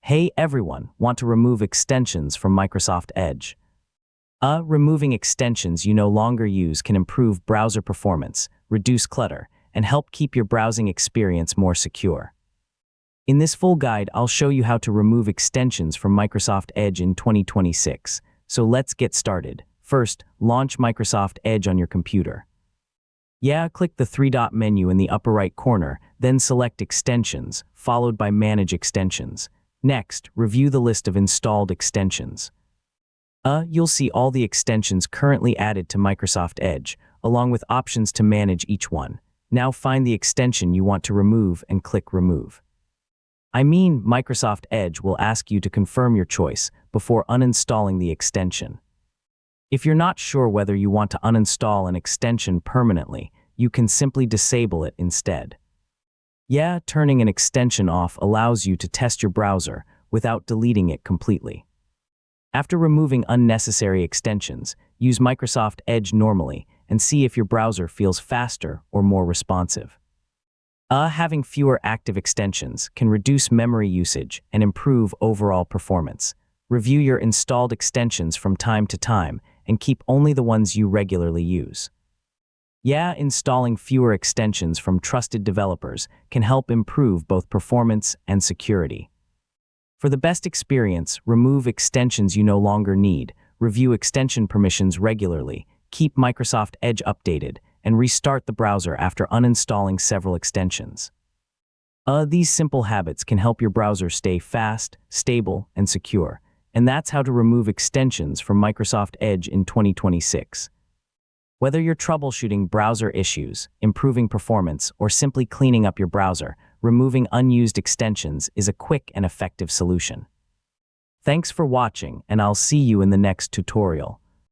Hey everyone, want to remove extensions from Microsoft Edge? Removing extensions you no longer use can improve browser performance, reduce clutter, and help keep your browsing experience more secure. In this full guide, I'll show you how to remove extensions from Microsoft Edge in 2026. So let's get started. First, launch Microsoft Edge on your computer. Click the three-dot menu in the upper right corner, then select Extensions, followed by Manage Extensions. Next, review the list of installed extensions. You'll see all the extensions currently added to Microsoft Edge, along with options to manage each one. Now find the extension you want to remove and click Remove. Microsoft Edge will ask you to confirm your choice before uninstalling the extension. If you're not sure whether you want to uninstall an extension permanently, you can simply disable it instead. Turning an extension off allows you to test your browser without deleting it completely. After removing unnecessary extensions, use Microsoft Edge normally and see if your browser feels faster or more responsive. Having fewer active extensions can reduce memory usage and improve overall performance. Review your installed extensions from time to time and keep only the ones you regularly use. Installing fewer extensions from trusted developers can help improve both performance and security. For the best experience, remove extensions you no longer need, review extension permissions regularly, keep Microsoft Edge updated, and restart the browser after uninstalling several extensions. These simple habits can help your browser stay fast, stable, and secure, and that's how to remove extensions from Microsoft Edge in 2026. Whether you're troubleshooting browser issues, improving performance, or simply cleaning up your browser, removing unused extensions is a quick and effective solution. Thanks for watching, and I'll see you in the next tutorial.